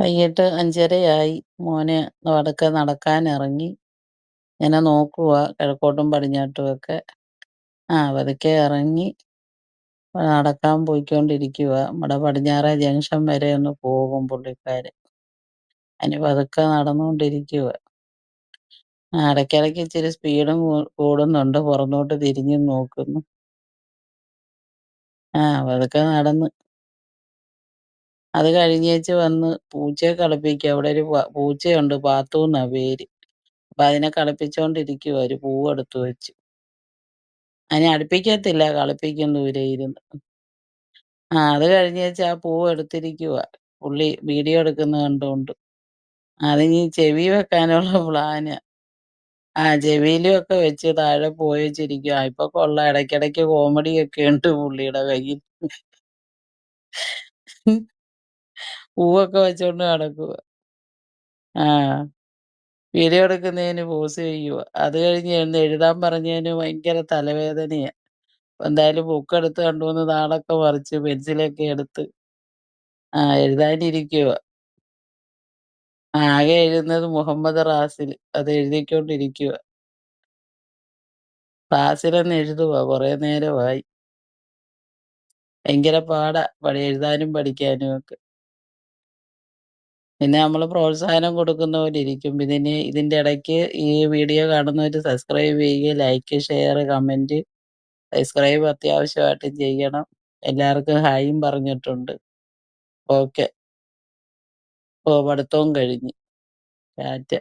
വൈകിട്ട് 5:30 മോന് പതുക്കെ നടക്കാനെറങ്ങി. ഇങ്ങനെ നോക്കുവാ കിഴക്കോട്ടും പടിഞ്ഞാട്ടുമൊക്കെ. പതുക്കെ എറങ്ങി നടക്കാൻ പോയിക്കൊണ്ടിരിക്കുവാ. നമ്മടെ പടിഞ്ഞാറെ ജംഗ്ഷൻ വരെ ഒന്ന് പോകും പുള്ളിക്കാരൻ. അതിന് പതുക്കെ നടന്നോണ്ടിരിക്കുവാ. എടയ്ക്കിടയ്ക്ക് ഇച്ചിരി സ്പീഡും കൂടുന്നുണ്ട്. പുറകോട്ട് തിരിഞ്ഞും നോക്കുന്നു. പതുക്കെ നടന്ന്. അത് കഴിഞ്ഞേച്ച് വന്ന് പൂച്ചയെ കളിപ്പിക്കാ. ഇവിടെ ഒരു പൂച്ചയുണ്ട്. പാത്തുന്നാ പേര്. അപ്പൊ അതിനെ കളിപ്പിച്ചോണ്ടിരിക്കുവാ ഒരു പൂവെടുത്ത് വെച്ച്. അതിനെ അടുപ്പിക്കത്തില്ല, കളിപ്പിക്കും ദൂരെ ഇരുന്ന്. അത് കഴിഞ്ഞേച്ച് ആ പൂവ് എടുത്തിരിക്കുവാ. പുള്ളി വീഡിയോ എടുക്കുന്ന കണ്ടോണ്ട്. അതിനി ചെവി വെക്കാനുള്ള പ്ലാനാ. ചെവിയിലും ഒക്കെ വെച്ച് താഴെ പോയേച്ചിരിക്കുവാ. ഇപ്പൊ കൊള്ളാം. ഇടയ്ക്കിടയ്ക്ക് കോമഡിയൊക്കെ ഉണ്ട് പുള്ളിയുടെ കയ്യിൽ. പൂവൊക്കെ വെച്ചോണ്ട് നടക്കുവാ. ആ വീഡിയോ എടുക്കുന്നതിന് പോസ് ചെയ്യുവാ. അത് കഴിഞ്ഞ് എഴുതാൻ പറഞ്ഞതിന് ഭയങ്കര തലവേദനയാ. എന്തായാലും ബുക്കെടുത്ത് 2, 3 നാളൊക്കെ മറിച്ച് പെൻസിലൊക്കെ എടുത്ത് എഴുതാനിരിക്കുവാ. ആകെ എഴുതുന്നത് മുഹമ്മദ് റാസിൽ. അത് എഴുതിക്കൊണ്ടിരിക്കുവാ. റാസിലൊന്ന് എഴുതുവാ. കുറേ നേരമായി. ഭയങ്കര പാടാ എഴുതാനും പഠിക്കാനും ഒക്കെ. പിന്നെ നമ്മള് പ്രോത്സാഹനം കൊടുക്കുന്ന പോലെ ഇരിക്കും. ഇതിന്റെ ഇടയ്ക്ക് ഈ വീഡിയോ കാണുന്നവര് സബ്സ്ക്രൈബ് ചെയ്യുക, ലൈക്ക്, ഷെയർ, കമന്റ്. സബ്സ്ക്രൈബ് അത്യാവശ്യമായിട്ടും ചെയ്യണം. എല്ലാവർക്കും ഹായും പറഞ്ഞിട്ടുണ്ട്. ഓക്കെ. പഠിത്തവും കഴിഞ്ഞ്. ടാറ്റ.